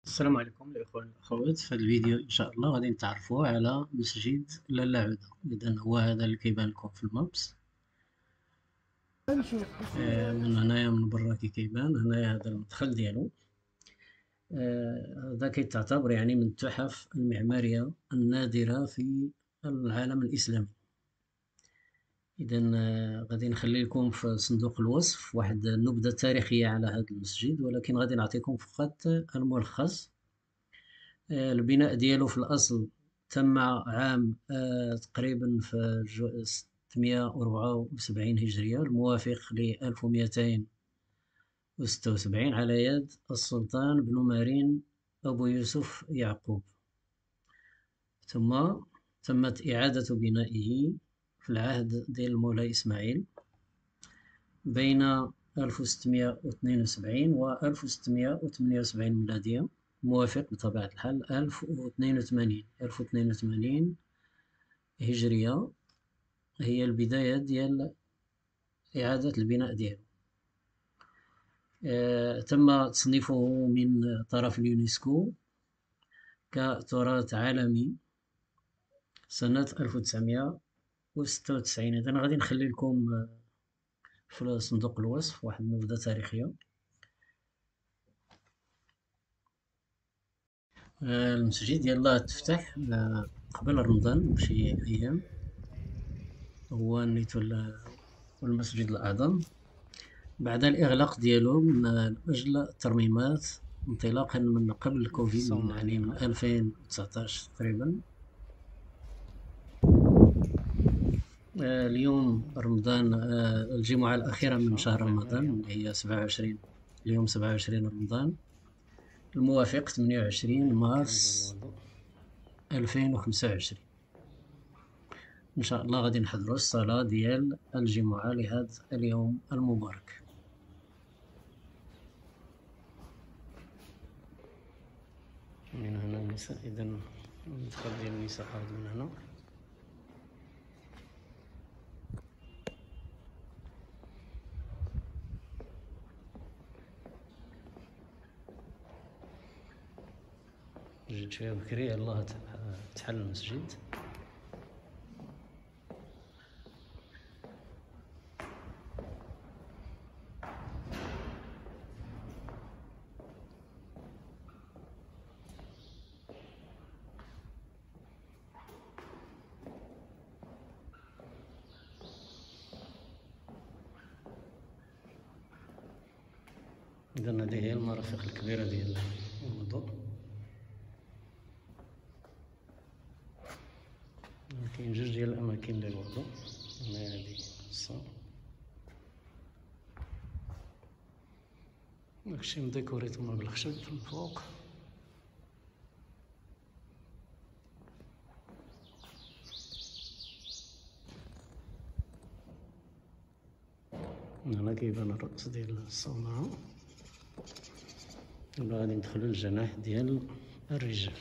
السلام عليكم الإخوان والأخوات. في هذا الفيديو إن شاء الله غادي نتعرفوا على مسجد لالا عودة. إذا هو هذا اللي كيبان لكم في المابس. من هنايا من برا كي كيبان هنايا هذا المدخل ديالو. هذا كيتعتبر يعني من التحف المعمارية النادرة في العالم الإسلامي. إذا غادي نخلي لكم في صندوق الوصف واحد النبذة تاريخية على هذا المسجد، ولكن غادي نعطيكم فقط الملخص. البناء ديالو في الأصل تم عام تقريبا في 674 هجرية، الموافق ل 1276 على يد السلطان بن مارين أبو يوسف يعقوب. ثم تمت إعادة بنائه في العهد ديال المولاي إسماعيل بين 1672 و 1678 ميلادية، موافق بطبيعة الحال 1082 هجرية هي البداية ديال إعادة البناء ديالو. تم تصنيفه من طرف اليونسكو كتراث عالمي سنة 1996. إذا غادي نخلي لكم في صندوق الوصف واحد النبذة تاريخية. المسجد يلاه تفتح قبل رمضان بشي أيام، هو نيتو المسجد الأعظم بعد الإغلاق ديالو من أجل الترميمات انطلاقا من قبل الكوفيد، يعني من 2019 تقريبا. اليوم رمضان، الجمعة الأخيرة من شهر رمضان اللي هي 27، اليوم 27 رمضان الموافق 28 مارس 2025. إن شاء الله غادي نحضروا الصلاة ديال الجمعة لهذا اليوم المبارك. من هنا النساء، إذا المدخل ديال النساء من هنا. جيت شوية بكري، يلاه تحل المسجد. إذا هذه هي المرافق الكبيرة ديال الوضوء. كاين جوج ديال الأماكن ديال الوضوء. هنا هادي الصالة، داكشي مديكوري تما بالخشب في الفوق. هنا كيبان الرأس ديال الصومعة. دابا غادي ندخلو للجناح ديال الرجال.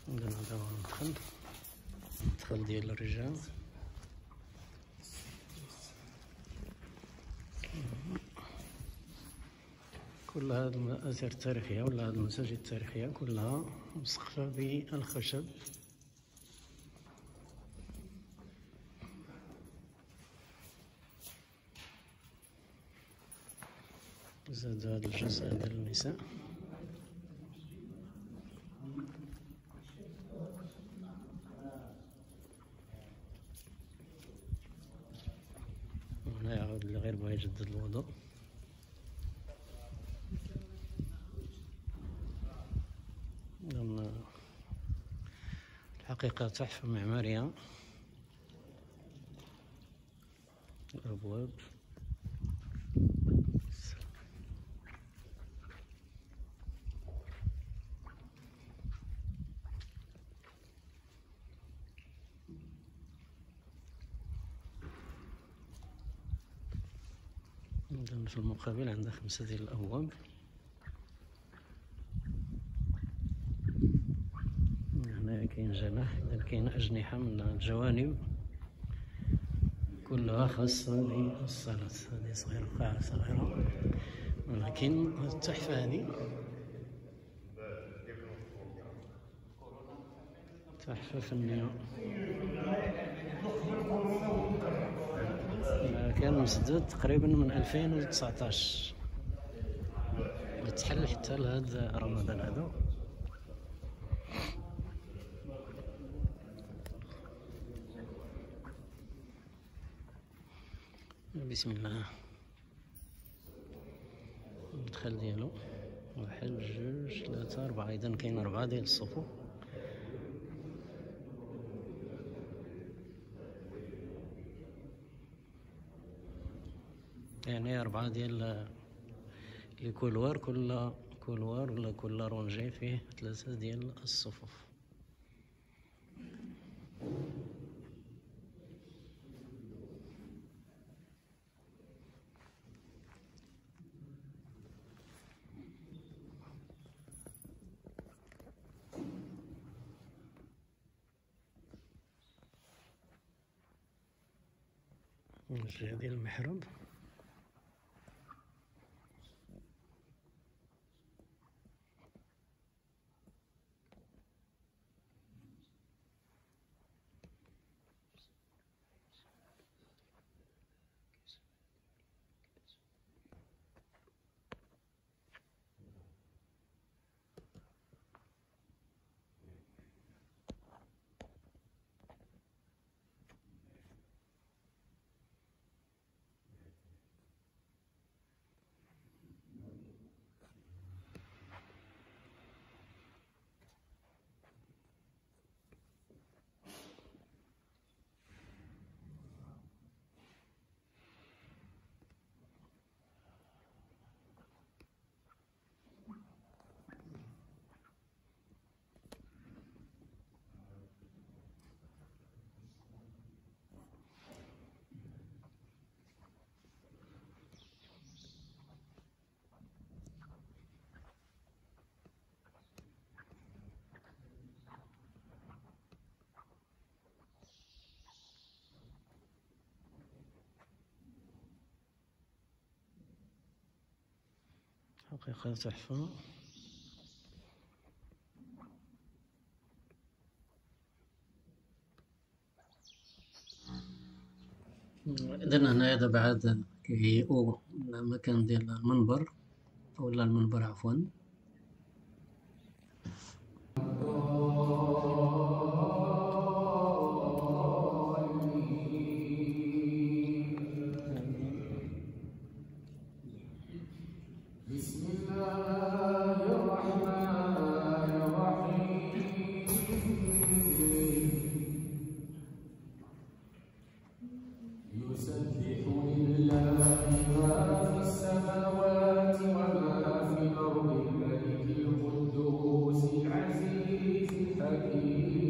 إذا هذا هو المدخل ديال الرجال. كل هذه المآثر التاريخية ولا هذه المساجد التاريخية كلها مسقفة بالخشب. زاد هذا الجزء ديال النساء. وهنا يعود اللي غير بغا يجدد الوضوء. الحقيقة تحفة معمارية. الأبواب في المقابل عندها 5 ديال الأبواب. هنا كاين جناح الجناح. إذا كاين أجنحة من الجوانب كلها خاصة بالصلاة. هذه صغيرة، قاعة صغيرة، ولكن التحفة هذه تحفة فنية. كان مسدود تقريبا من 2019، تحل حتى لهذا رمضان هذا. بسم الله. المدخل ديالو واحد جوج ثلاثة أربعة، إذا كاين 4 ديال الصفوف. يعني 4 ديال الكولوار، كل كولوار ولا كل رونجي فيه 3 ديال الصفوف. الجهة ديال المحراب حقيقة تحفة. إذن هنايا دابا عاد كيهيئوا المكان ديال المنبر، ولا المنبر عفوا. بسم الله الرحمن الرحيم. يسبح لله ما في السماوات وما في الأرض، الملك القدوس العزيز الحكيم.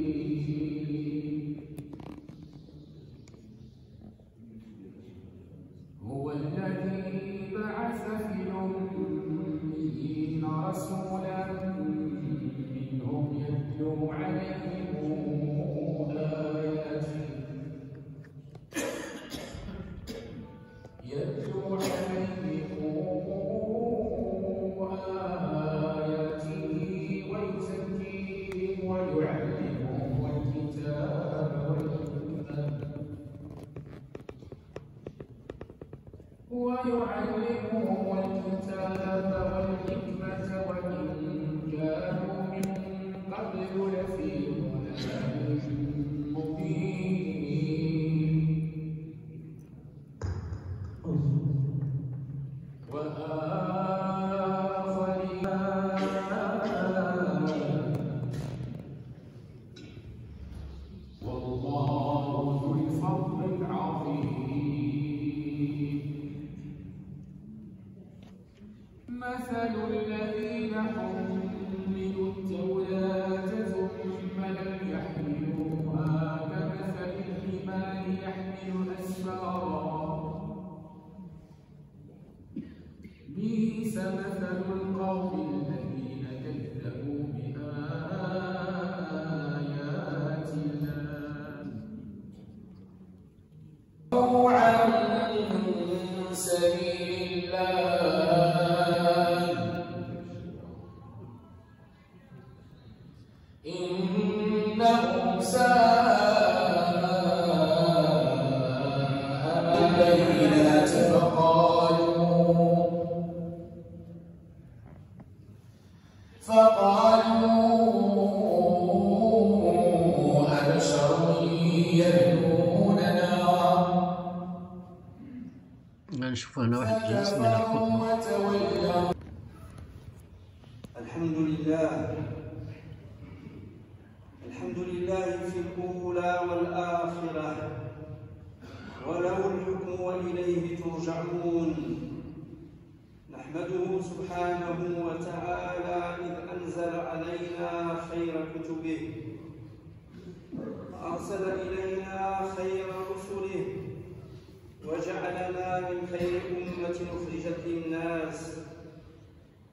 هو الذي بعث في الأميين رسولا منهم يتلو عليهم آياته ويزكيهم ويعلمهم الكتاب والحكمة وإن كانوا من قبل لفي ضلال مبين. وآخرين والله ذو الفضل العظيم. إنهم ساء البينات فقالوا أبشر يهدوننا. نشوف هنا واحد الجزء من الخطبة. الحمد لله في الأولى والآخرة، وله الحكم وإليه ترجعون. نحمده سبحانه وتعالى إذ أنزل علينا خير كتبه، وأرسل إلينا خير رسله، وجعلنا من خير أمة أخرجت للناس،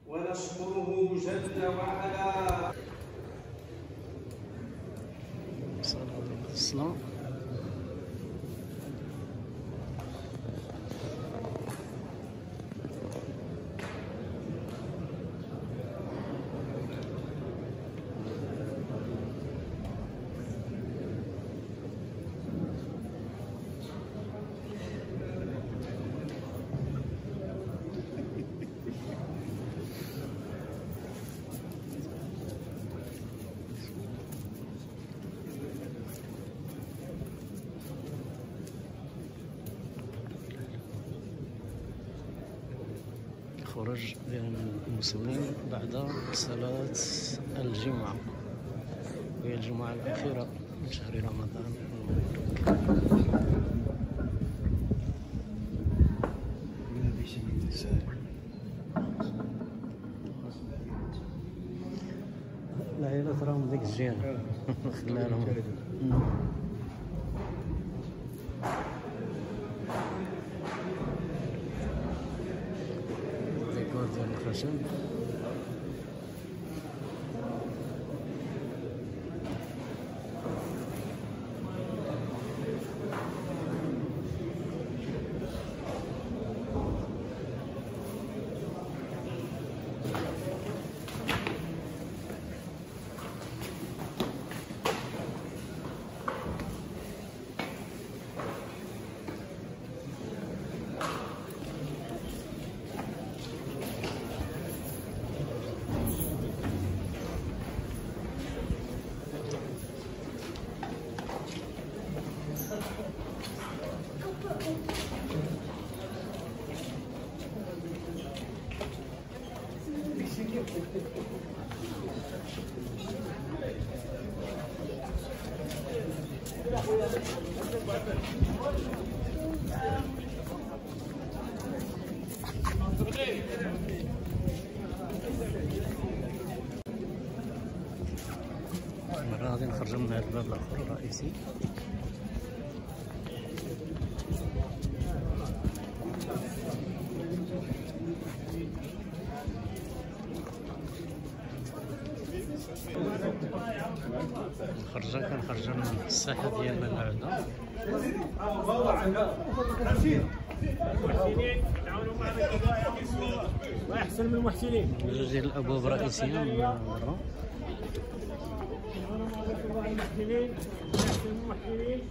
ونشكره جل وعلا. السلام. خروج المسلمين بعد صلاة الجمعة، وهي الجمعة الأخيرة من شهر رمضان المبارك. العائلات راهم ديك الجهة خلالهم. ديكور ديال الخشب. مرة غادي نخرجوا من هذا الباب الآخر الرئيسي. كنخرجوا من الساحة ديالنا العودة. احسن من المحسنين. جوج ديال الابواب الرئيسيه من برا. المحسنين احسن من المحسنين.